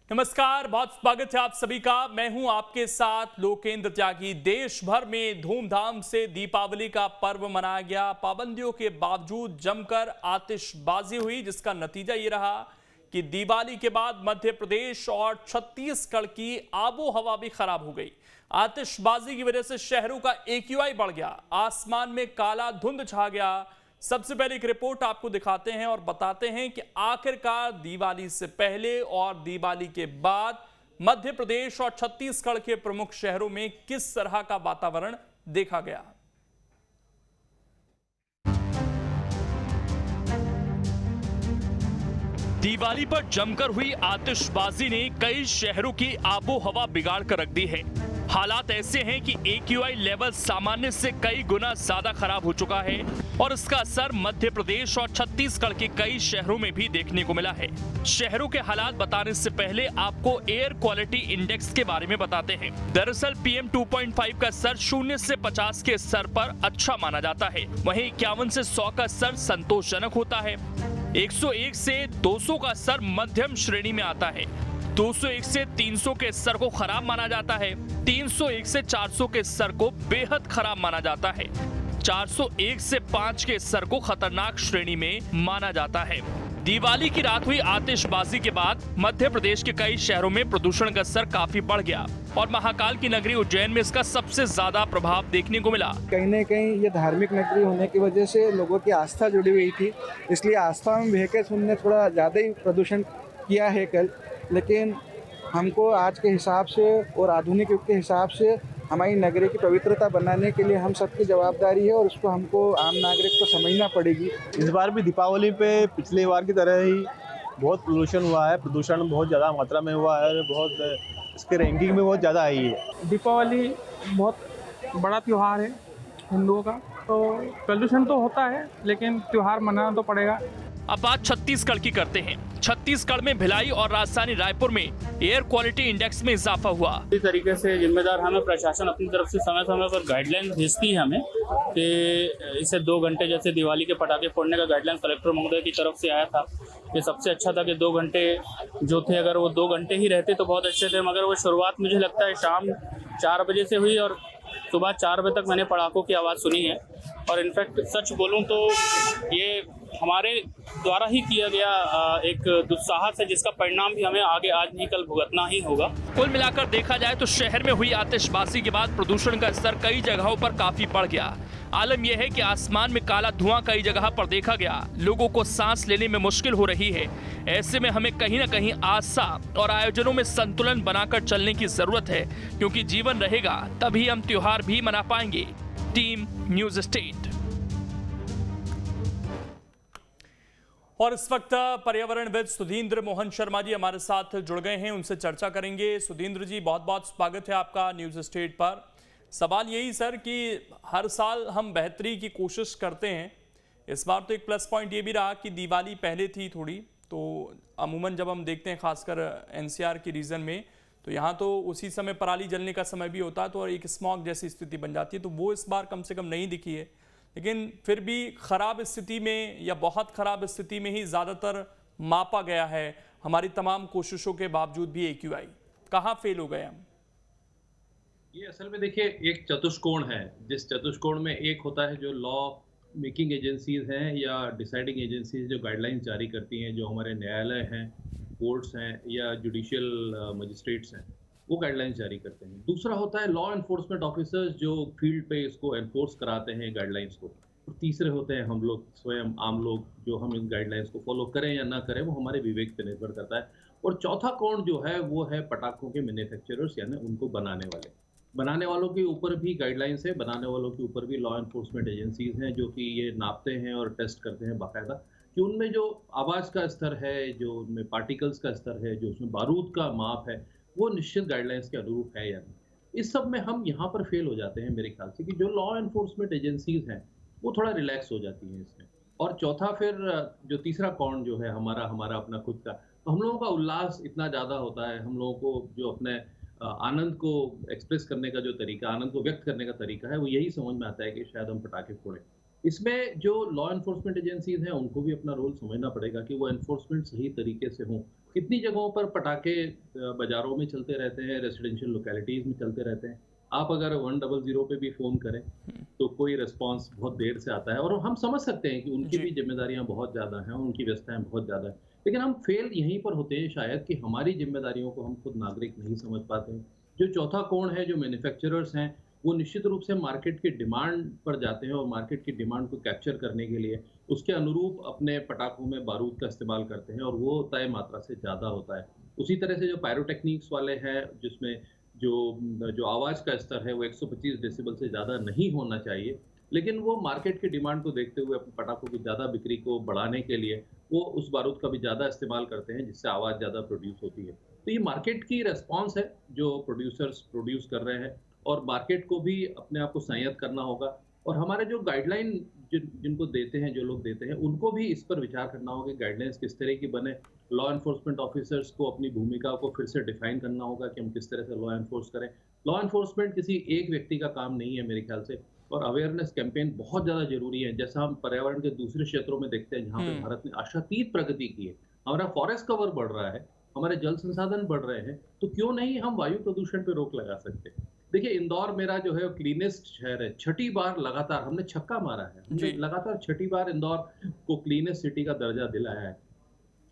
नमस्कार, बहुत स्वागत है आप सभी का। मैं हूं आपके साथ लोकेंद्र त्यागी। देश भर में धूमधाम से दीपावली का पर्व मनाया गया। पाबंदियों के बावजूद जमकर आतिशबाजी हुई, जिसका नतीजा ये रहा कि दिवाली के बाद मध्य प्रदेश और छत्तीसगढ़ की आबो हवा भी खराब हो गई। आतिशबाजी की वजह से शहरों का AQI बढ़ गया, आसमान में काला धुंध छा गया। सबसे पहले एक रिपोर्ट आपको दिखाते हैं और बताते हैं कि आखिरकार दिवाली से पहले और दिवाली के बाद मध्य प्रदेश और छत्तीसगढ़ के प्रमुख शहरों में किस तरह का वातावरण देखा गया। दिवाली पर जमकर हुई आतिशबाजी ने कई शहरों की आबो हवा बिगाड़ कर रख दी है। हालात ऐसे हैं कि AQI लेवल सामान्य से कई गुना ज्यादा खराब हो चुका है और इसका असर मध्य प्रदेश और छत्तीसगढ़ के कई शहरों में भी देखने को मिला है। शहरों के हालात बताने से पहले आपको एयर क्वालिटी इंडेक्स के बारे में बताते हैं। दरअसल PM 2.5 का स्तर 0 से 50 के स्तर पर अच्छा माना जाता है, वहीं 51 से 100 का स्तर संतोषजनक होता है। 101 से 200 का स्तर मध्यम श्रेणी में आता है। 201 से 300 के स्तर को खराब माना जाता है। 301 से 400 के स्तर को बेहद खराब माना जाता है। 401 से 5 के स्तर को खतरनाक श्रेणी में माना जाता है। दिवाली की रात हुई आतिशबाजी के बाद मध्य प्रदेश के कई शहरों में प्रदूषण का स्तर काफी बढ़ गया और महाकाल की नगरी उज्जैन में इसका सबसे ज्यादा प्रभाव देखने को मिला। कहीं न कहीं ये धार्मिक नगरी होने की वजह से लोगों की आस्था जुड़ी हुई थी, इसलिए आस्था में बह के उन्होंने थोड़ा ज़्यादा ही प्रदूषण किया है कल। लेकिन हमको आज के हिसाब से और आधुनिक युग के हिसाब से हमारी नगरी की पवित्रता बनाने के लिए हम सबकी जवाबदारी है और उसको हमको आम नागरिक को समझना पड़ेगी। इस बार भी दीपावली पे पिछले बार की तरह ही बहुत पोल्यूशन हुआ है। प्रदूषण बहुत ज़्यादा मात्रा में हुआ है, बहुत इसके रैंकिंग में बहुत ज़्यादा आई है। दीपावली बहुत बड़ा त्यौहार है हिंदुओं का, तो प्रदूषण तो होता है लेकिन त्यौहार मनाना तो पड़ेगा। अब बात छत्तीसगढ़ की करते हैं। छत्तीसगढ़ में भिलाई और राजधानी रायपुर में एयर क्वालिटी इंडेक्स में इजाफा हुआ। इस तरीके से जिम्मेदार हमें प्रशासन अपनी तरफ से समय समय पर गाइडलाइन भेजती है हमें कि इसे 2 घंटे, जैसे दिवाली के पटाखे फोड़ने का गाइडलाइन कलेक्टर महोदय की तरफ से आया था। ये सबसे अच्छा था कि 2 घंटे जो थे, अगर वो 2 घंटे ही रहते तो बहुत अच्छे थे, मगर वो शुरुआत मुझे लगता है शाम 4 बजे से हुई और सुबह 4 बजे तक मैंने पटाखों की आवाज़ सुनी है। और इनफैक्ट सच बोलूं तो ये हमारे द्वारा ही किया गया एक दुस्साहस है, जिसका परिणाम भी हमें आगे आज नहीं कल भुगतना ही होगा। कुल मिलाकर देखा जाए तो शहर में हुई आतिशबाजी के बाद प्रदूषण का स्तर कई जगहों पर काफी बढ़ गया। आलम यह है कि आसमान में काला धुआं कई जगह पर देखा गया। लोगों को सांस लेने में मुश्किल हो रही है। ऐसे में हमें कहीं न कहीं आस्था और आयोजनों में संतुलन बनाकर चलने की जरूरत है, क्योंकि जीवन रहेगा तभी हम त्योहार भी मना पाएंगे। Team news state. और इस वक्त पर्यावरणविद सुधींद्र मोहन शर्मा जी हमारे साथ जुड़ गए हैं, उनसे चर्चा करेंगे। सुधींद्र जी, बहुत बहुत स्वागत है आपका न्यूज स्टेट पर। सवाल यही सर कि हर साल हम बेहतरी की कोशिश करते हैं, इस बार तो एक प्लस पॉइंट ये भी रहा कि दिवाली पहले थी थोड़ी, तो अमूमन जब हम देखते हैं खासकर NCR की रीजन में, तो यहाँ तो उसी समय पराली जलने का समय भी होता है, तो एक स्मॉग जैसी स्थिति बन जाती है, तो वो इस बार कम से कम नहीं दिखी है। लेकिन फिर भी खराब स्थिति में या बहुत खराब स्थिति में ही ज़्यादातर मापा गया है। हमारी तमाम कोशिशों के बावजूद भी AQI कहाँ फेल हो गए हम? ये असल में देखिए एक चतुष्कोण है, जिस चतुष्कोण में एक होता है जो लॉ मेकिंग एजेंसीज हैं या डिसाइडिंग एजेंसीज जो गाइडलाइंस जारी करती हैं, जो हमारे न्यायालय हैं, कोर्ट्स हैं या जुडिशियल मजिस्ट्रेट्स हैं, वो गाइडलाइंस जारी करते हैं। दूसरा होता है लॉ एनफोर्समेंट ऑफिसर्स जो फील्ड पे इसको एनफोर्स कराते हैं गाइडलाइंस को। और तीसरे होते हैं हम लोग स्वयं, आम लोग, जो हम इन गाइडलाइंस को फॉलो करें या ना करें वो हमारे विवेक पे निर्भर करता है। और चौथा कोण जो है वो है पटाखों के मैन्युफैक्चरर्स, यानी उनको बनाने वाले। बनाने वालों के ऊपर भी गाइडलाइंस है, बनाने वालों के ऊपर भी लॉ एनफोर्समेंट एजेंसीज हैं जो कि ये नापते हैं और टेस्ट करते हैं बाकायदा कि उनमें जो आवाज़ का स्तर है, जो उनमें पार्टिकल्स का स्तर है, जो उसमें बारूद का माप है, वो निश्चित गाइडलाइंस के अनुरूप है या नहीं। इस सब में हम यहाँ पर फेल हो जाते हैं मेरे ख्याल से, कि जो लॉ एनफोर्समेंट एजेंसीज हैं वो थोड़ा रिलैक्स हो जाती हैं इसमें। और चौथा फिर जो तीसरा कौन जो है हमारा अपना खुद का, तो हम लोगों का उल्लास इतना ज़्यादा होता है, हम लोगों को जो अपने आनंद को एक्सप्रेस करने का जो तरीका, आनंद को व्यक्त करने का तरीका है, वो यही समझ में आता है कि शायद हम पटाखे फोड़ें। इसमें जो लॉ एनफोर्समेंट एजेंसीज हैं उनको भी अपना रोल समझना पड़ेगा कि वो एनफोर्समेंट सही तरीके से हो। इतनी जगहों पर पटाखे बाज़ारों में चलते रहते हैं, रेसिडेंशियल लोकेलिटीज़ में चलते रहते हैं। आप अगर 100 पे भी फ़ोन करें, तो कोई रिस्पॉन्स बहुत देर से आता है और हम समझ सकते हैं कि उनकी जी। भी ज़िम्मेदारियाँ बहुत ज़्यादा हैं, उनकी व्यस्तताएँ बहुत ज़्यादा हैं। लेकिन हम फ़ेल यहीं पर होते हैं शायद कि हमारी ज़िम्मेदारियों को हम खुद नागरिक नहीं समझ पाते हैं। जो चौथा कोण है, जो मैन्युफैक्चरर्स हैं, वो निश्चित रूप से मार्केट की डिमांड पर जाते हैं और मार्केट की डिमांड को कैप्चर करने के लिए उसके अनुरूप अपने पटाखों में बारूद का इस्तेमाल करते हैं और वो तय मात्रा से ज़्यादा होता है। उसी तरह से जो पायरोटेक्निक्स वाले हैं, जिसमें जो आवाज़ का स्तर है वो 125 डेसिबल से ज़्यादा नहीं होना चाहिए, लेकिन वो मार्केट की डिमांड को देखते हुए अपने पटाखों की ज़्यादा बिक्री को बढ़ाने के लिए वो उस बारूद का भी ज़्यादा इस्तेमाल करते हैं, जिससे आवाज़ ज़्यादा प्रोड्यूस होती है। तो ये मार्केट की रिस्पॉन्स है जो प्रोड्यूसर्स प्रोड्यूस कर रहे हैं और मार्केट को भी अपने आप को संयत करना होगा और हमारे जो गाइडलाइन जिनको देते हैं, जो लोग देते हैं, उनको भी इस पर विचार करना होगा कि गाइडलाइंस किस तरह की बने। लॉ एनफोर्समेंट ऑफिसर्स को अपनी भूमिका को फिर से डिफाइन करना होगा कि हम किस तरह से लॉ एनफोर्स करें। लॉ एनफोर्समेंट किसी एक व्यक्ति का काम नहीं है मेरे ख्याल से और अवेयरनेस कैंपेन बहुत ज़्यादा ज़रूरी है। जैसा हम पर्यावरण के दूसरे क्षेत्रों में देखते हैं, जहाँ पे भारत ने आशातीत प्रगति की है, हमारा फॉरेस्ट कवर बढ़ रहा है, हमारे जल संसाधन बढ़ रहे हैं, तो क्यों नहीं हम वायु प्रदूषण पे रोक लगा सकते हैं। देखिए, इंदौर मेरा जो है क्लीनेस्ट शहर है, छठी बार लगातार हमने छक्का मारा है, हमने लगातार छठी बार इंदौर को क्लीनेस्ट सिटी का दर्जा दिलाया है।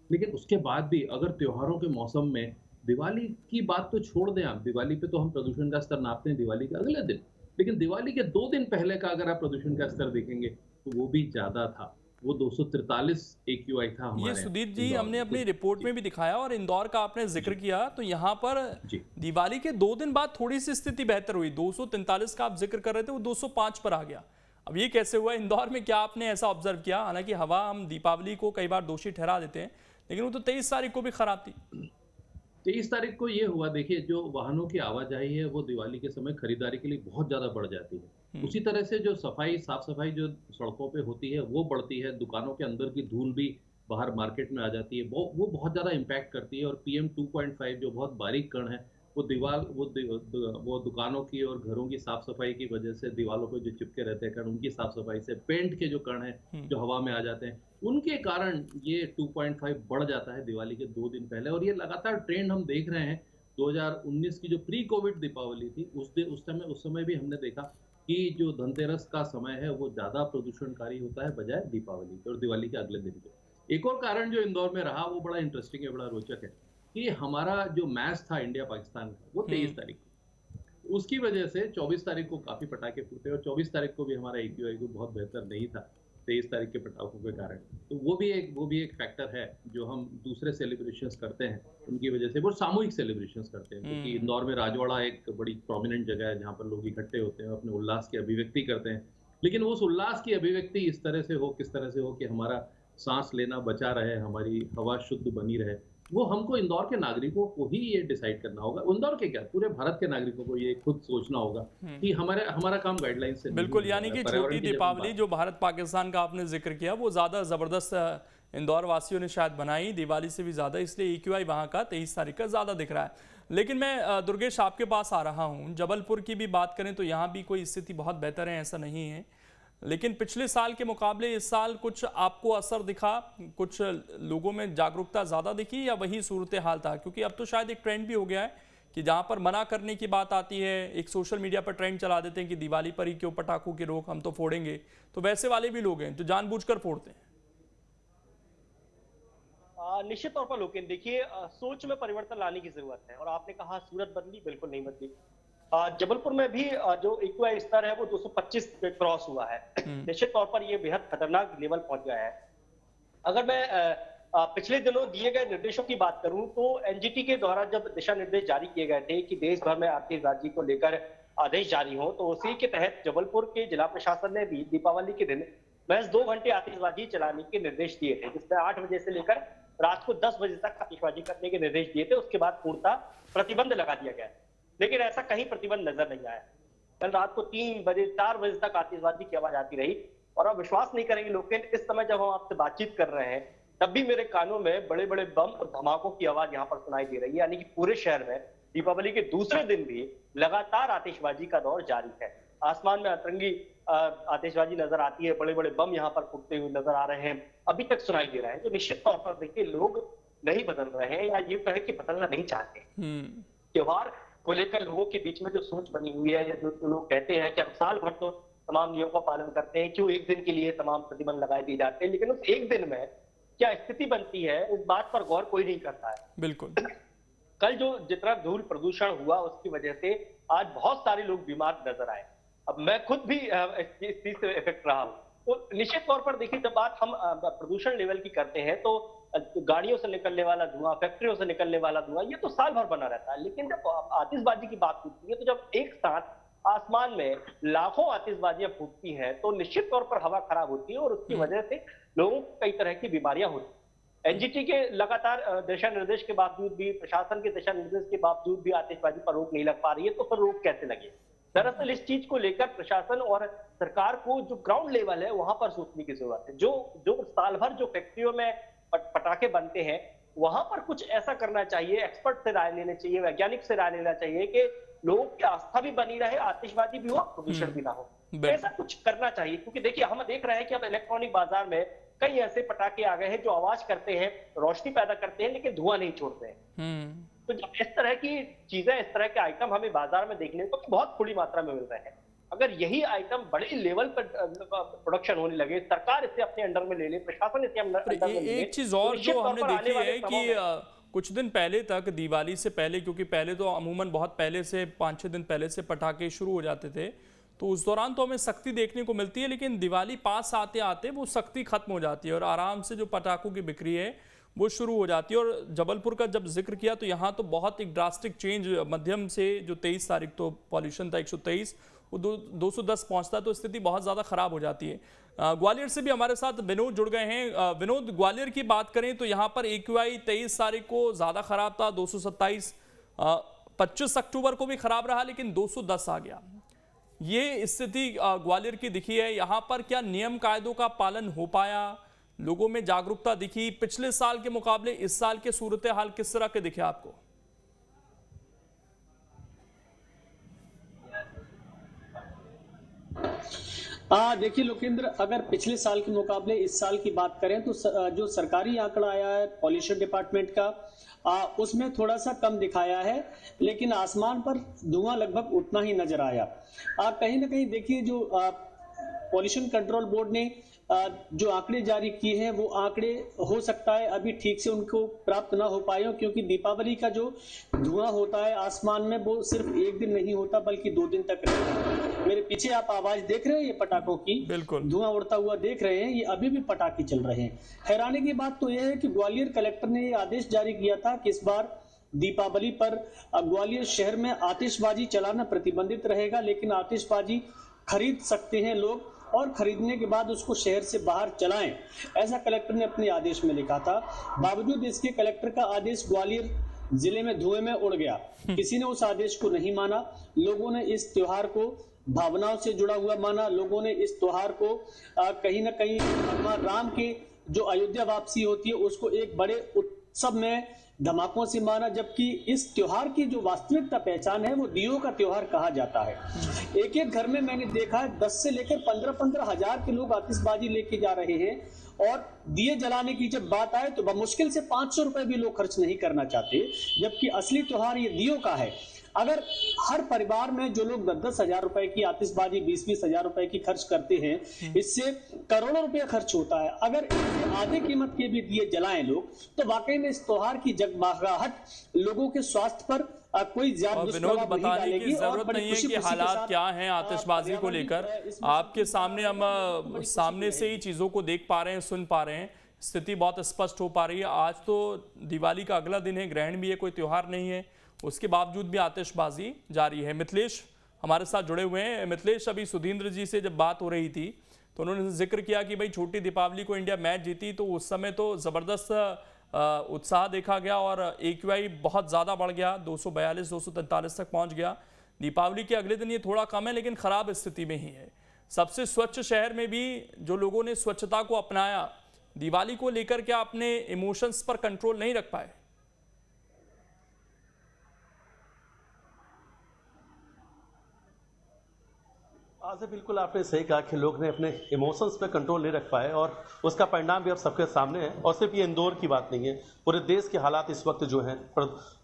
लेकिन उसके बाद भी अगर त्योहारों के मौसम में दिवाली की बात तो छोड़ दें आप, दिवाली पे तो हम प्रदूषण का स्तर नापते हैं दिवाली के अगले दिन, लेकिन दिवाली के 2 दिन पहले का अगर आप प्रदूषण का स्तर देखेंगे तो वो भी ज़्यादा था। वो 243 AQI था हमारे। ये सुदीप जी इंदौर हमने में। अपनी रिपोर्ट में भी दिखाया और इंदौर का आपने जिक्र किया, तो यहाँ पर जी। दिवाली के 2 दिन बाद थोड़ी सी स्थिति बेहतर हुई। 243 का आप जिक्र कर रहे थे, वो 205 पर आ गया। अब ये कैसे हुआ इंदौर में, क्या आपने ऐसा ऑब्जर्व किया? हालांकि हवा हम दीपावली को कई बार दोषी ठहरा देते हैं, लेकिन वो तो 23 तारीख को भी खराब थी। 23 तारीख को ये हुआ, देखिए, जो वाहनों की आवाजाही है वो दिवाली के समय खरीदारी के लिए बहुत ज़्यादा बढ़ जाती है। उसी तरह से जो साफ सफाई जो सड़कों पे होती है वो बढ़ती है, दुकानों के अंदर की धूल भी बाहर मार्केट में आ जाती है, वो बहुत ज़्यादा इम्पैक्ट करती है। और PM 2.5 जो बहुत बारीक कण है वो वो दुकानों की और घरों की साफ सफाई की वजह से दीवारों पे जो चिपके रहते हैं कण, उनकी साफ सफाई से, पेंट के जो कण हैं जो हवा में आ जाते हैं, उनके कारण ये 2.5 बढ़ जाता है दिवाली के 2 दिन पहले। और ये लगातार ट्रेंड हम देख रहे हैं। 2019 की जो प्री कोविड दीपावली थी, उस समय भी हमने देखा कि जो धनतेरस का समय है वो ज़्यादा प्रदूषणकारी होता है बजाय दीपावली के और दिवाली के अगले दिन के। एक और कारण जो इंदौर में रहा वो बड़ा इंटरेस्टिंग है, बड़ा रोचक है कि हमारा जो मैच था इंडिया पाकिस्तान का वो 23 तारीख को, उसकी वजह से 24 तारीख को काफ़ी पटाखे फूटे और 24 तारीख को भी हमारा AQI को बहुत बेहतर नहीं था 23 तारीख के पटाखों के कारण। तो वो भी एक फैक्टर है जो हम दूसरे सेलिब्रेशंस करते हैं उनकी वजह से, वो सामूहिक सेलिब्रेशंस करते हैं, क्योंकि इंदौर में राजवाड़ा एक बड़ी प्रोमिनेंट जगह है जहाँ पर लोग इकट्ठे होते हैं, अपने उल्लास की अभिव्यक्ति करते हैं। लेकिन उस उल्लास की अभिव्यक्ति इस तरह से हो, किस तरह से हो कि हमारा सांस लेना बचा रहे, हमारी हवा शुद्ध बनी रहे, वो हमको इंदौर के नागरिकों को ही ये डिसाइड करना होगा। इंदौर के क्या, पूरे भारत के नागरिकों को ये खुद सोचना होगा कि हमारा काम गाइडलाइन से बिल्कुल, यानी कि छोटी दीपावली जो भारत पाकिस्तान का आपने जिक्र किया वो ज़्यादा ज़बरदस्त इंदौर वासियों ने शायद बनाई दिवाली से भी ज़्यादा, इसलिए AQI वहाँ का 23 तारीख का ज़्यादा दिख रहा है। लेकिन मैं दुर्गेश आपके पास आ रहा हूँ, जबलपुर की भी बात करें तो यहाँ भी कोई स्थिति बहुत बेहतर है ऐसा नहीं है, लेकिन पिछले साल के मुकाबले इस साल कुछ आपको असर दिखा, कुछ लोगों में जागरूकता ज़्यादा दिखी या वही सूरत हाल था? क्योंकि अब तो शायद एक ट्रेंड भी हो गया है कि जहाँ पर मना करने की बात आती है, एक सोशल मीडिया पर ट्रेंड चला देते हैं कि दिवाली पर ही क्यों पटाखों की रोक, हम तो फोड़ेंगे। तो वैसे वाले भी लोग हैं जो जानबूझकर फोड़ते हैं। निश्चित तौर पर लोकेन, देखिए, सोच में परिवर्तन लाने की जरूरत है। और आपने कहा सूरत बदली, बिल्कुल नहीं बदली। जबलपुर में भी जो AQI स्तर है वो 225 पे क्रॉस हुआ है। निश्चित तौर पर ये बेहद खतरनाक लेवल पहुंच गया है। अगर मैं पिछले दिनों दिए गए निर्देशों की बात करूं तो NGT के द्वारा जब दिशा निर्देश जारी किए गए थे कि देश भर में आतिशबाजी को लेकर आदेश जारी हो, तो उसी के तहत जबलपुर के जिला प्रशासन ने भी दीपावली के दिन महज 2 घंटे आतिशबाजी चलाने के निर्देश दिए थे, जिसमें 8 बजे से लेकर रात को 10 बजे तक आतिशबाजी करने के निर्देश दिए थे। उसके बाद पूर्णतः प्रतिबंध लगा दिया गया, लेकिन ऐसा कहीं प्रतिबंध नजर नहीं आया। कल रात को 3 बजे 4 बजे तक आतिशबाजी की आवाज आती रही। और आप विश्वास नहीं करेंगे लोग, इस समय जब हम आपसे बातचीत कर रहे हैं तब भी मेरे कानों में बड़े बड़े बम और धमाकों की आवाज यहाँ पर सुनाई दे रही है। यानी कि पूरे शहर में दीपावली के दूसरे दिन भी लगातार आतिशबाजी का दौर जारी है। आसमान में अतरंगी आतिशबाजी नजर आती है, बड़े बड़े बम यहाँ पर फूटते हुए नजर आ रहे हैं, अभी तक सुनाई दे रहे हैं। तो निश्चित तौर पर देखिए, लोग नहीं बदल रहे हैं, या ये कहे कि बदलना नहीं चाहते। त्योहार को लेकर लोगों के बीच में जो सोच बनी हुई है, या जो लोग कहते हैं कि हम साल भर तो तमाम नियमों का पालन करते हैं, क्यों एक दिन के लिए तमाम प्रतिबंध लगाए दिए जाते हैं, लेकिन उस एक दिन में क्या स्थिति बनती है इस बात पर गौर कोई नहीं करता है। बिल्कुल। कल जो जितना धूल प्रदूषण हुआ उसकी वजह से आज बहुत सारे लोग बीमार नजर आए। अब मैं खुद भी इस चीज से इफेक्ट रहा हूँ। तो निश्चित तौर पर देखिए, जब बात हम प्रदूषण लेवल की करते हैं तो गाड़ियों से निकलने वाला धुआं, फैक्ट्रियों से निकलने वाला धुआं, ये तो साल भर बना रहता है। लेकिन जब आतिशबाजी की बात होती है, तो जब एक साथ आसमान में लाखों आतिशबाजियां फूटती हैं, तो निश्चित तौर पर हवा खराब होती है और उसकी वजह से लोगों को कई तरह की बीमारियां होती हैं। एनजीटी के लगातार दिशा निर्देश के बावजूद भी, प्रशासन के दिशा निर्देश के बावजूद भी आतिशबाजी पर रोक नहीं लग पा रही है, तो फिर रोक कैसे लगे? दरअसल इस चीज को लेकर प्रशासन और सरकार को जो ग्राउंड लेवल है वहां पर सोचने की जरूरत है। जो साल भर जो फैक्ट्रियों में पटाखे बनते हैं, वहां पर कुछ ऐसा करना चाहिए, एक्सपर्ट से राय लेनी चाहिए, वैज्ञानिक से राय लेना चाहिए कि लोगों की आस्था भी बनी रहे, आतिशबाजी भी हो, प्रदूषण भी ना हो। ऐसा कुछ करना चाहिए, क्योंकि देखिए हम देख रहे हैं कि अब इलेक्ट्रॉनिक बाजार में कई ऐसे पटाखे आ गए हैं जो आवाज करते हैं, रोशनी पैदा करते हैं, लेकिन धुआं नहीं छोड़ते हैं। तो जब इस तरह की चीजें, इस तरह के आइटम हमें बाजार में देखने को बहुत थोड़ी मात्रा में मिल रहे हैं। अगर यही आइटम बड़े लेवल पर प्रोडक्शन होने लगे, सरकार इसे अपने अंडर में ले ले, प्रशासन इसे अंडर में ले ले। एक चीज और जो हमने देखी है कि कुछ दिन पहले तक, दिवाली से पहले, क्योंकि पहले तो अमूमन बहुत पहले से 5-6 दिन पहले से पटाखे शुरू हो जाते थे, तो उस दौरान तो हमें सख्ती देखने को मिलती है, लेकिन दिवाली पास आते आते वो सख्ती खत्म हो जाती है और आराम से जो पटाखों की बिक्री है वो शुरू हो जाती है। और जबलपुर का जब जिक्र किया तो यहाँ तो बहुत एक ड्रास्टिक चेंज, मध्यम से जो 23 तारीख तो पॉल्यूशन था 123, वो 210 पहुँचता है, तो स्थिति बहुत ज़्यादा ख़राब हो जाती है। ग्वालियर से भी हमारे साथ विनोद जुड़ गए हैं। विनोद, ग्वालियर की बात करें तो यहाँ पर AQI 23 तारीख को ज़्यादा ख़राब था, 227, 25 अक्टूबर को भी ख़राब रहा, लेकिन 210 आ गया। ये स्थिति ग्वालियर की दिखी है। यहाँ पर क्या नियम कायदों का पालन हो पाया? लोगों में जागरूकता दिखी? पिछले साल के मुकाबले इस साल के सूरत हाल किस तरह के दिखे आपको? देखिए लोकेंद्र, अगर पिछले साल के मुकाबले इस साल की बात करें तो जो सरकारी आंकड़ा आया है पॉल्यूशन डिपार्टमेंट का, उसमें थोड़ा सा कम दिखाया है, लेकिन आसमान पर धुआं लगभग उतना ही नजर आया। कहीं ना कहीं देखिए, जो पॉल्यूशन कंट्रोल बोर्ड ने जो आंकड़े जारी किए हैं, वो आंकड़े हो सकता है अभी ठीक से उनको प्राप्त ना हो पाए हो, क्योंकि दीपावली का जो धुआं होता है आसमान में, वो सिर्फ एक दिन नहीं होता बल्कि 2 दिन तक रहता है। मेरे पीछे आप आवाज देख रहे हैं, ये पटाखों की, बिल्कुल धुआं उड़ता हुआ देख रहे हैं, ये अभी भी पटाखे चल रहे हैं। हैरानी की बात तो यह है कि ग्वालियर कलेक्टर ने ये आदेश जारी किया था कि इस बार दीपावली पर ग्वालियर शहर में आतिशबाजी चलाना प्रतिबंधित रहेगा, लेकिन आतिशबाजी खरीद सकते हैं लोग और खरीदने के बाद उसको शहर से बाहर चलाएं, ऐसा कलेक्टर ने अपने आदेश में लिखा था। बावजूद इसके कलेक्टर का आदेश ग्वालियर जिले में धुएं में उड़ गया। किसी ने उस आदेश को नहीं माना। लोगों ने इस त्योहार को भावनाओं से जुड़ा हुआ माना। लोगों ने इस त्योहार को कहीं ना कहीं भगवान राम की जो अयोध्या वापसी होती है उसको एक बड़े उत्सव में धमाकों से माना, जबकि इस त्योहार की जो वास्तविकता पहचान है वो दियों का त्योहार कहा जाता है। एक एक घर में मैंने देखा है 10 से लेकर 15-15 हजार के लोग आतिशबाजी लेके जा रहे हैं, और दिए जलाने की जब बात आए तो मुश्किल से 500 रुपए भी लोग खर्च नहीं करना चाहते, जबकि असली त्योहार ये दियों का है। अगर हर परिवार में जो लोग 10-10 हजार रुपए की आतिशबाजी, 20-20 हजार रुपए की खर्च करते हैं, इससे करोड़ों रुपए खर्च होता है। अगर आधे कीमत के भी दिए जलाएं लोग, तो वाकई में इस त्योहार की जगमगाहट लोगों के स्वास्थ्य पर कोई ज्यादा विनोद, बताने की जरूरत नहीं है कि हालात क्या हैं आतिशबाजी को लेकर। आपके सामने हम सामने से ही चीजों को देख पा रहे हैं, सुन पा रहे हैं, स्थिति बहुत स्पष्ट हो पा रही है। आज तो दिवाली का अगला दिन है, ग्रहण भी है, कोई त्योहार नहीं है, उसके बावजूद भी आतिशबाजी जारी है। मिथिलेश हमारे साथ जुड़े हुए हैं। मिथिलेश, अभी सुधींद्र जी से जब बात हो रही थी तो उन्होंने जिक्र किया कि भाई छोटी दीपावली को इंडिया मैच जीती, तो उस समय तो ज़बरदस्त उत्साह देखा गया और AQI बहुत ज़्यादा बढ़ गया, 242-243 तक पहुंच गया। दीपावली के अगले दिन ये थोड़ा कम है, लेकिन ख़राब स्थिति में ही है। सबसे स्वच्छ शहर में भी जो लोगों ने स्वच्छता को अपनाया, दिवाली को लेकर क्या अपने इमोशंस पर कंट्रोल नहीं रख पाए? आज बिल्कुल आपने सही कहा कि लोग ने अपने इमोशंस पे कंट्रोल नहीं रख पाए और उसका परिणाम भी अब सबके सामने है। और सिर्फ ये इंदौर की बात नहीं है, पूरे देश के हालात इस वक्त जो हैं,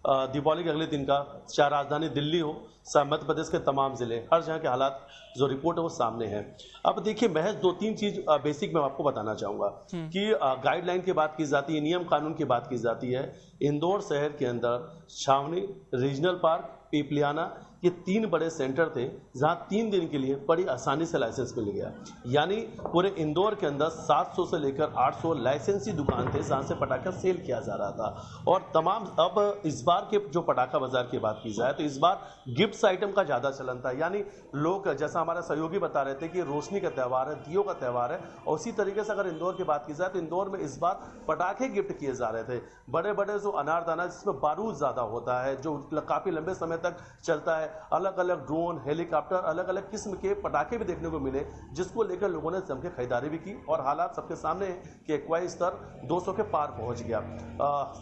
दीपावली के अगले दिन का, चाहे राजधानी दिल्ली हो, चाहे मध्य प्रदेश के तमाम ज़िले, हर जगह के हालात जो रिपोर्ट है वो सामने है। अब देखिए, महज 2-3 चीज़ बेसिक मैं आपको बताना चाहूँगा कि गाइडलाइन की बात की जाती है, नियम कानून की बात की जाती है। इंदौर शहर के अंदर छावनी, रीजनल पार्क, पीपलियाना, ये 3 बड़े सेंटर थे जहां 3 दिन के लिए बड़ी आसानी से लाइसेंस मिल गया। यानी पूरे इंदौर के अंदर 700 से लेकर 800 लाइसेंसी दुकान थे जहां से पटाखा सेल किया जा रहा था। और तमाम, अब इस बार के जो पटाखा बाजार की बात की जाए तो इस बार गिफ्ट्स आइटम का ज़्यादा चलन था। यानी लोग, जैसा हमारे सहयोगी बता रहे थे कि रोशनी का त्यौहार है, दियों का त्यौहार है, और उसी तरीके से अगर इंदौर की बात की जाए तो इंदौर में इस बार पटाखे गिफ्ट किए जा रहे थे। बड़े बड़े जो अनारदाना जिसमें बारूद ज़्यादा होता है, जो काफ़ी लंबे समय तक चलता है, अलग अलग ड्रोन, हेलीकॉप्टर, अलग अलग किस्म के पटाखे भी देखने को मिले, जिसको लेकर लोगों ने जम के खरीदारी भी की। और हालात सबके सामने है कि एक्वाई स्तर 200 के पार पहुंच गया।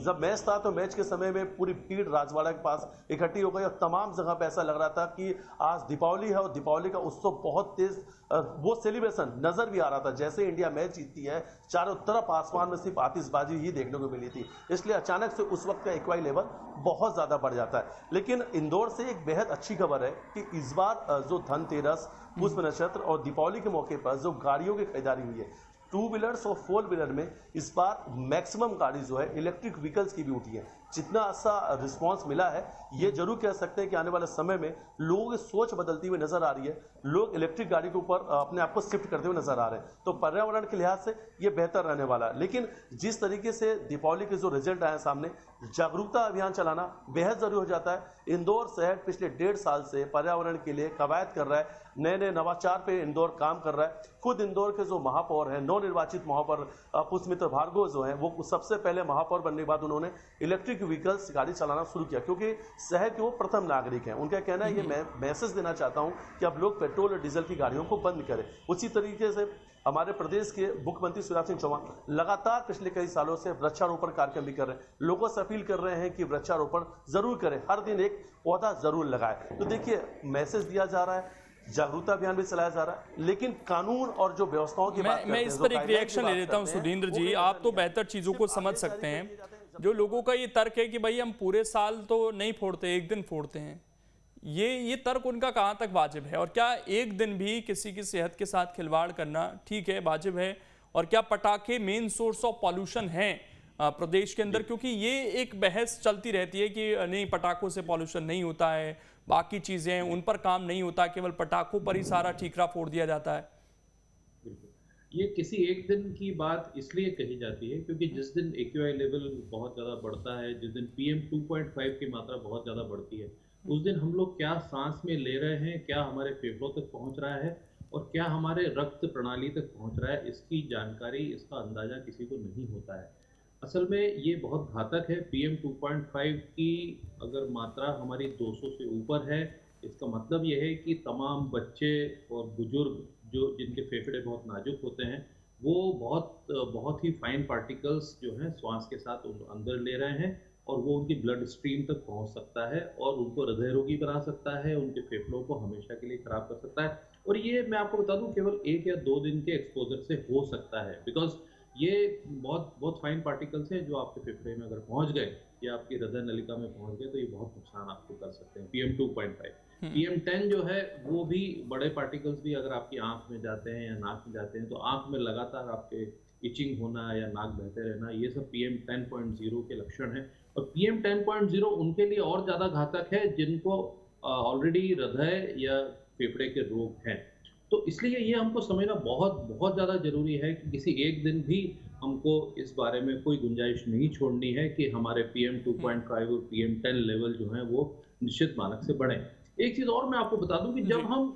जब मैच था तो मैच के समय में पूरी भीड़ राजवाड़ा के पास इकट्ठी हो गई और तमाम जगह पे ऐसा लग रहा था कि आज दीपावली है और दीपावली का उत्सव बहुत तेज, वो सेलिब्रेशन नजर भी आ रहा था। जैसे इंडिया मैच जीतती है, चारों तरफ आसमान में सिर्फ आतिशबाजी ही देखने को मिली थी, इसलिए अचानक से उस वक्त का एक्वाई लेवल बहुत ज़्यादा बढ़ जाता है। लेकिन इंदौर से एक बेहद अच्छी खबर है कि इस बार जो धनतेरस, पुष्प नक्षत्र और दीपावली के मौके पर जो गाड़ियों की खरीदारी हुई है, 2 व्हीलर्स और 4 व्हीलर में इस बार मैक्सिमम गाड़ी जो है इलेक्ट्रिक व्हीकल्स की भी उठी है। जितना अच्छा रिस्पांस मिला है, ये जरूर कह सकते हैं कि आने वाले समय में लोगों की सोच बदलती हुई नजर आ रही है। लोग इलेक्ट्रिक गाड़ी के ऊपर अपने आप को शिफ्ट करते हुए नजर आ रहे हैं, तो पर्यावरण के लिहाज से ये बेहतर रहने वाला है। लेकिन जिस तरीके से दीपावली के जो रिजल्ट आए सामने, जागरूकता अभियान चलाना बेहद जरूरी हो जाता है। इंदौर शहर पिछले 1.5 साल से पर्यावरण के लिए कवायद कर रहा है, नए नए नवाचार पे इंदौर काम कर रहा है। खुद इंदौर के जो महापौर हैं, नवनिर्वाचित महापौर पुष्पमित्र भार्गव जो हैं, वो सबसे पहले महापौर बनने के बाद उन्होंने इलेक्ट्रिक व्हीकल्स गाड़ी चलाना शुरू किया, क्योंकि शहर के वो प्रथम नागरिक हैं। उनका कहना है, ये मैं मैसेज देना चाहता हूं कि अब लोग पेट्रोल और डीजल की गाड़ियों को बंद करें। उसी तरीके से हमारे प्रदेश के मुख्यमंत्री शिवराज सिंह चौहान लगातार पिछले कई सालों से वृक्षारोपण कार्यक्रम भी कर रहे हैं। लोगों से अपील कर रहे हैं कि वृक्षारोपण जरूर करें, हर दिन एक पौधा जरूर लगाएं। तो देखिए, मैसेज दिया जा रहा है, जागरूकता अभियान भी चलाया जा रहा है, लेकिन कानून और जो व्यवस्थाओं की बात मैं इस पर एक रिएक्शन ले लेता हूं सुधींद्र जी। आप तो बेहतर चीजों को समझ सकते हैं। जो लोगों का ये तर्क है कि भाई हम पूरे साल तो नहीं फोड़ते, एक दिन फोड़ते हैं, ये तर्क उनका कहां तक वाजिब है? और क्या एक दिन भी किसी की सेहत के साथ खिलवाड़ करना ठीक है, वाजिब है? और क्या पटाखे मेन सोर्स ऑफ पॉल्यूशन है प्रदेश के अंदर? क्योंकि ये एक बहस चलती रहती है कि नहीं, पटाखों से पॉल्यूशन नहीं होता है, बाकी चीजें उन पर काम नहीं होता, केवल पटाखों पर ही सारा ठीकरा फोड़ दिया जाता है। ये किसी एक दिन की बात इसलिए कही जाती है क्योंकि जिस दिन AQI लेवल बहुत ज़्यादा बढ़ता है, जिस दिन PM 2.5 की मात्रा बहुत ज़्यादा बढ़ती है, उस दिन हम लोग क्या सांस में ले रहे हैं, क्या हमारे फेफड़ों तक पहुंच रहा है और क्या हमारे रक्त प्रणाली तक पहुंच रहा है, इसकी जानकारी, इसका अंदाजा किसी को नहीं होता है। असल में ये बहुत घातक है। PM 2.5 की अगर मात्रा हमारी 200 से ऊपर है, इसका मतलब ये है कि तमाम बच्चे और बुजुर्ग जो जिनके फेफड़े बहुत नाजुक होते हैं, वो बहुत ही फाइन पार्टिकल्स जो हैं श्वास के साथ अंदर ले रहे हैं और वो उनकी ब्लड स्ट्रीम तक पहुंच सकता है और उनको हृदय रोगी बना सकता है, उनके फेफड़ों को हमेशा के लिए खराब कर सकता है। और ये मैं आपको बता दूं, केवल 1 या 2 दिन के एक्सपोजर से हो सकता है, बिकॉज ये बहुत फाइन पार्टिकल्स हैं जो आपके फेफड़े में अगर पहुंच गए या आपकी हृदय नलिका में पहुंच गए तो ये बहुत नुकसान आपको कर सकते हैं। PM 2.5 PM 10 जो है वो भी बड़े पार्टिकल्स भी अगर आपकी आंख में जाते हैं या नाक में जाते हैं तो आंख में लगातार आपके इचिंग होना या नाक बहते रहना, ये सब PM 10.0 के लक्षण हैं। और PM 10.0 उनके लिए और ज़्यादा घातक है जिनको ऑलरेडी हृदय या फेफड़े के रोग हैं। तो इसलिए ये हमको समझना बहुत ज़्यादा ज़रूरी है कि किसी एक दिन भी हमको इस बारे में कोई गुंजाइश नहीं छोड़नी है कि हमारे PM 2.5 और PM 10 लेवल जो हैं वो निश्चित मानक से बढ़ें। एक चीज़ और मैं आपको बता दूं कि जब हम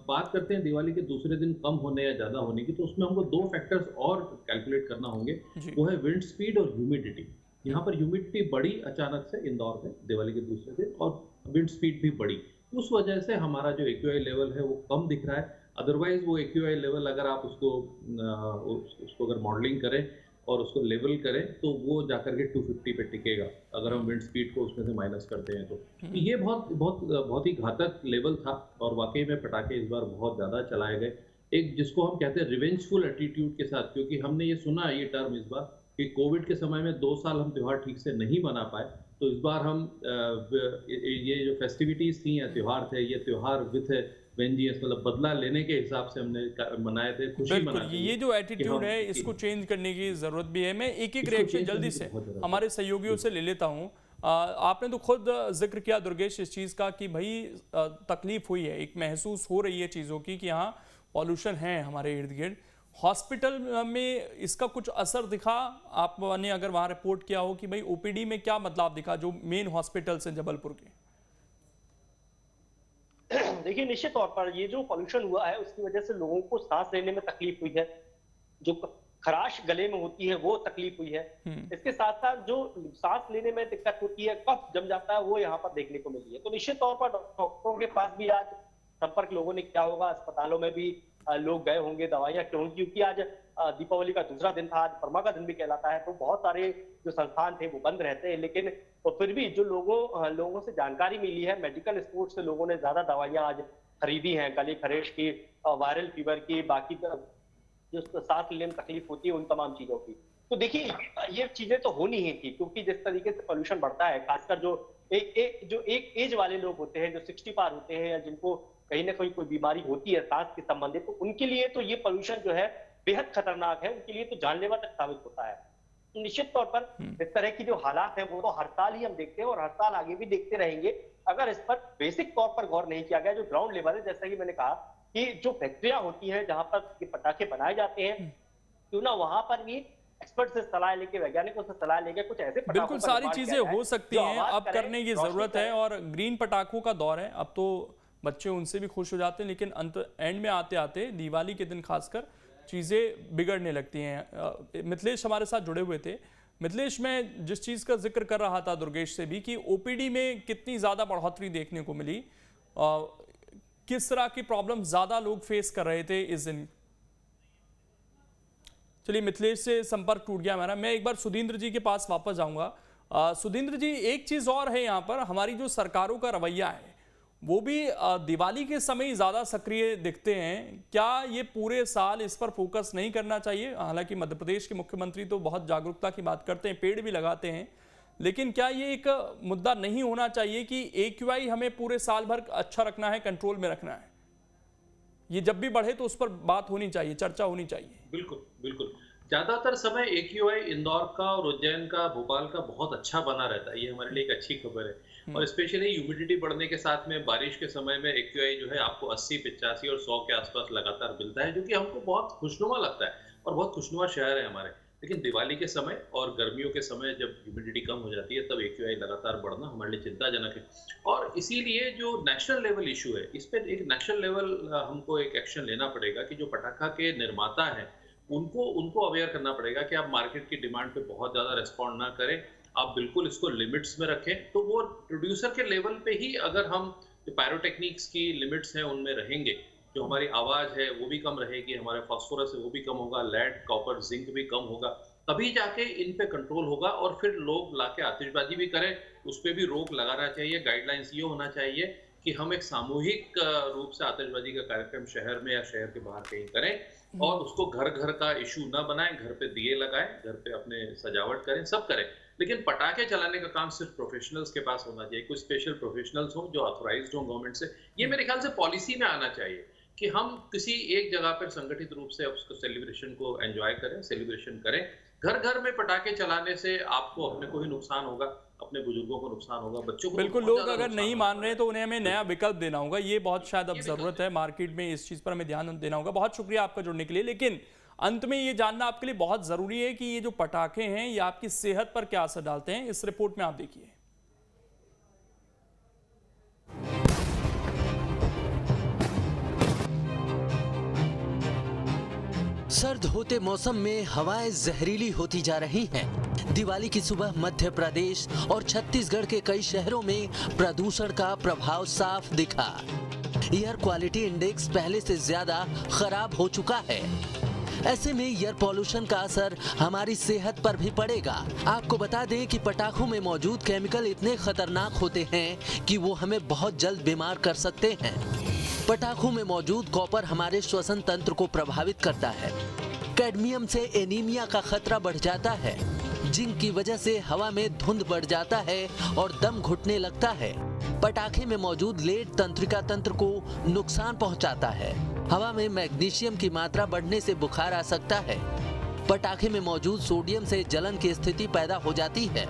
बात करते हैं दिवाली के दूसरे दिन कम होने या ज़्यादा होने की, तो उसमें हमको 2 फैक्टर्स और कैलकुलेट करना होंगे। वो है विंड स्पीड और ह्यूमिडिटी। यहाँ पर ह्यूमिडिटी बढ़ी अचानक से इंदौर में दिवाली के दूसरे दिन और विंड स्पीड भी बढ़ी, उस वजह से हमारा जो AQI लेवल है वो कम दिख रहा है। अदरवाइज वो AQI लेवल अगर आप उसको अगर मॉडलिंग करें और उसको लेवल करें तो वो जाकर के 250 पे टिकेगा, अगर हम विंड स्पीड को उसमें से माइनस करते हैं तो ये बहुत ही घातक लेवल था। और वाकई में पटाखे इस बार बहुत ज़्यादा चलाए गए, एक जिसको हम कहते हैं रिवेंजफुल एटीट्यूड के साथ, क्योंकि हमने ये सुना ये टर्म इस बार कि कोविड के समय में 2 साल हम त्यौहार ठीक से नहीं मना पाए, तो इस बार हम ये जो फेस्टिविटीज़ थी या त्यौहार थे, ये त्यौहार विथ वेंजियस मतलब बदला लेने के हिसाब से हमने मनाए थे, खुशी मनाई। ये जो एटीट्यूड है इसको चेंज करने की जरूरत भी है। मैं एक रिएक्शन जल्दी से हमारे सहयोगियों से ले लेता हूँ। आपने तो खुद जिक्र किया दुर्गेश इस चीज़ का कि भाई तकलीफ हुई है, एक महसूस हो रही है चीज़ों की कि हाँ पॉल्यूशन है हमारे इर्द गिर्द। हॉस्पिटल में इसका कुछ असर दिखा? आपने अगर वहाँ रिपोर्ट किया हो कि भाई ओपीडी में क्या बदलाव दिखा जो मेन हॉस्पिटल्स हैं जबलपुर के? देखिए, निश्चित तौर पर ये जो पॉल्यूशन हुआ है उसकी वजह से लोगों को सांस लेने में तकलीफ हुई है, जो खराश गले में होती है वो तकलीफ हुई है। इसके साथ साथ जो सांस लेने में दिक्कत होती है, कफ जम जाता है, वो यहाँ पर देखने को मिली है। तो निश्चित तौर पर डॉक्टरों के पास भी आज संपर्क लोगों ने किया होगा, अस्पतालों में भी लोग गए होंगे, दवाइयां क्योंकि आज दीपावली का दूसरा दिन था, आज परमा का दिन भी कहलाता है, तो बहुत सारे जो संस्थान थे वो बंद रहते हैं। लेकिन तो फिर भी जो लोगों से जानकारी मिली है, मेडिकल स्टोर से लोगों ने ज्यादा दवाइयां आज खरीदी हैं, गले खरेश की, वायरल फीवर की, बाकी जो सांस लेने में तकलीफ होती है उन तमाम चीजों की। तो देखिए ये चीजें तो होनी ही थी, क्योंकि जिस तरीके से पोल्यूशन बढ़ता है, खासकर जो एक एज वाले लोग होते हैं, जो 60 पार होते हैं, या जिनको कहीं ना कहीं कोई बीमारी होती है सांस के संबंधित, तो उनके लिए तो ये पोल्यूशन जो है बेहद खतरनाक है, उनके लिए तो जानलेवा तक साबित होता है। तो निश्चित तौर पर इस तरह की जो हालात है वो तो हर साल ही हम देखते हैं और हर साल आगे भी देखते रहेंगे, अगर इस पर बेसिक तौर पर गौर नहीं किया गया। जो ग्राउंड लेवल है, जैसा कि मैंने कहा कि जो फैक्ट्रियां होती हैं जहां पर ये पटाखे बनाए जाते हैं, क्यों ना वहां पर भी एक्सपर्ट से सलाह लेके, वैज्ञानिकों से सलाह लेके कुछ ऐसे बिल्कुल सारी चीजें हो सकती हैं, अब करने की जरूरत है। और ग्रीन पटाखों का दौर है, अब तो बच्चे उनसे भी खुश हो जाते हैं, लेकिन एंड में आते आते दिवाली के दिन खासकर चीज़ें बिगड़ने लगती हैं। मिथिलेश हमारे साथ जुड़े हुए थे। मिथिलेश, मैं जिस चीज़ का जिक्र कर रहा था दुर्गेश से भी कि ओपीडी में कितनी ज़्यादा बढ़ोतरी देखने को मिली, किस तरह की प्रॉब्लम ज़्यादा लोग फेस कर रहे थे इस दिन? चलिए, मिथिलेश से संपर्क टूट गया हमारा। मैं एक बार सुधींद्र जी के पास वापस जाऊंगा। सुधींद्र जी, एक चीज़ और है यहाँ पर, हमारी जो सरकारों का रवैया है वो भी दिवाली के समय ज़्यादा सक्रिय दिखते हैं। क्या ये पूरे साल इस पर फोकस नहीं करना चाहिए? हालांकि मध्य प्रदेश के मुख्यमंत्री तो बहुत जागरूकता की बात करते हैं, पेड़ भी लगाते हैं, लेकिन क्या ये एक मुद्दा नहीं होना चाहिए कि AQI हमें पूरे साल भर अच्छा रखना है, कंट्रोल में रखना है? ये जब भी बढ़े तो उस पर बात होनी चाहिए, चर्चा होनी चाहिए। बिल्कुल बिल्कुल। ज़्यादातर समय AQI इंदौर का और उज्जैन का, भोपाल का बहुत अच्छा बना रहता है, ये हमारे लिए एक अच्छी खबर है। और स्पेशली ह्यूमिडिटी बढ़ने के साथ में बारिश के समय में AQI जो है आपको 80, 85 और 100 के आसपास लगातार मिलता है, जो कि हमको बहुत खुशनुमा लगता है और बहुत खुशनुमा शहर है हमारे। लेकिन दिवाली के समय और गर्मियों के समय जब ह्यूमिडिटी कम हो जाती है तब AQI लगातार बढ़ना हमारे लिए चिंताजनक है। और इसीलिए जो नेशनल लेवल इशू है, इस पर एक नेशनल लेवल हमको एक एक्शन लेना पड़ेगा कि जो पटाखा के निर्माता हैं उनको अवेयर करना पड़ेगा कि आप मार्केट की डिमांड पे बहुत ज़्यादा रिस्पॉन्ड ना करें, आप बिल्कुल इसको लिमिट्स में रखें। तो वो प्रोड्यूसर के लेवल पे ही अगर हम जो पायरोटेक्निक्स की लिमिट्स हैं उनमें रहेंगे, जो हमारी आवाज़ है वो भी कम रहेगी, हमारे फास्फोरस है वो भी कम होगा, लेड, कॉपर, जिंक भी कम होगा, तभी जाके इन पे कंट्रोल होगा। और फिर लोग लाके आतिशबाजी भी करें, उस पर भी रोक लगाना चाहिए। गाइडलाइंस ये होना चाहिए कि हम एक सामूहिक रूप से आतिशबाजी का कार्यक्रम शहर में या शहर के बाहर कहीं करें और उसको घर घर का इशू ना बनाएं, घर पे दिए लगाएं, घर पे अपने सजावट करें, सब करें। लेकिन पटाखे चलाने का काम सिर्फ प्रोफेशनल्स के पास होना चाहिए, कुछ स्पेशल प्रोफेशनल्स हो जो ऑथोराइज्ड हो गवर्नमेंट से। ये मेरे ख्याल से पॉलिसी में आना चाहिए कि हम किसी एक जगह पर संगठित रूप से उसको सेलिब्रेशन को एंजॉय करें, सेलिब्रेशन करें। घर घर में पटाखे चलाने से आपको अपने को ही नुकसान होगा, अपने बुजुर्गों को नुकसान होगा, बच्चों को बिल्कुल। लोग अगर नहीं मान रहे तो उन्हें हमें नया विकल्प देना होगा, ये बहुत शायद अब जरूरत है मार्केट में, इस चीज़ पर हमें ध्यान देना होगा। बहुत शुक्रिया आपका जुड़ने के लिए। लेकिन अंत में ये जानना आपके लिए बहुत ज़रूरी है कि ये जो पटाखे हैं ये आपकी सेहत पर क्या असर डालते हैं। इस रिपोर्ट में आप देखिए। सर्द होते मौसम में हवाएं जहरीली होती जा रही हैं। दिवाली की सुबह मध्य प्रदेश और छत्तीसगढ़ के कई शहरों में प्रदूषण का प्रभाव साफ दिखा। एयर क्वालिटी इंडेक्स पहले से ज्यादा खराब हो चुका है। ऐसे में एयर पॉल्यूशन का असर हमारी सेहत पर भी पड़ेगा। आपको बता दें कि पटाखों में मौजूद केमिकल इतने खतरनाक होते हैं कि वो हमें बहुत जल्द बीमार कर सकते हैं। पटाखों में मौजूद कॉपर हमारे श्वसन तंत्र को प्रभावित करता है। कैडमियम से एनीमिया का खतरा बढ़ जाता है। जिंक की वजह से हवा में धुंध बढ़ जाता है और दम घुटने लगता है। पटाखे में मौजूद लेड तंत्रिका तंत्र को नुकसान पहुंचाता है। हवा में मैग्नीशियम की मात्रा बढ़ने से बुखार आ सकता है। पटाखे में मौजूद सोडियम से जलन की स्थिति पैदा हो जाती है।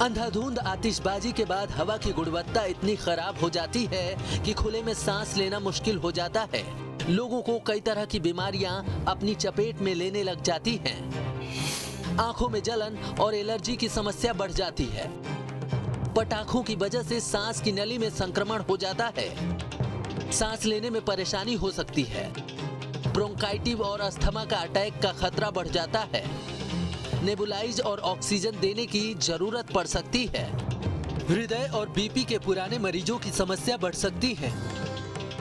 अंधाधुंध आतिशबाजी के बाद हवा की गुणवत्ता इतनी खराब हो जाती है कि खुले में सांस लेना मुश्किल हो जाता है। लोगों को कई तरह की बीमारियां अपनी चपेट में लेने लग जाती हैं। आंखों में जलन और एलर्जी की समस्या बढ़ जाती है। पटाखों की वजह से सांस की नली में संक्रमण हो जाता है। सांस लेने में परेशानी हो सकती है। ब्रोंकाइटिस और अस्थमा का अटैक का खतरा बढ़ जाता है। नेबुलाइज और ऑक्सीजन देने की जरूरत पड़ सकती है। हृदय और बीपी के पुराने मरीजों की समस्या बढ़ सकती है।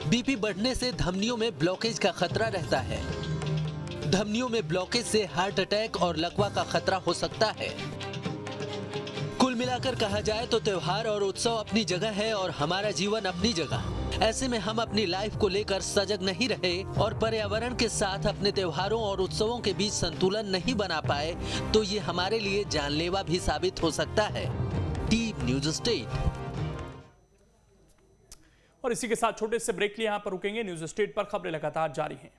बीपी बढ़ने से धमनियों में ब्लॉकेज का खतरा रहता है। धमनियों में ब्लॉकेज से हार्ट अटैक और लकवा का खतरा हो सकता है। कुल मिलाकर कहा जाए तो त्योहार और उत्सव अपनी जगह है और हमारा जीवन अपनी जगह। ऐसे में हम अपनी लाइफ को लेकर सजग नहीं रहे और पर्यावरण के साथ अपने त्योहारों और उत्सवों के बीच संतुलन नहीं बना पाए तो ये हमारे लिए जानलेवा भी साबित हो सकता है। Deep news state. और इसी के साथ छोटे से ब्रेक लिए यहाँ पर रुकेंगे। न्यूज स्टेट पर खबरें लगातार जारी हैं।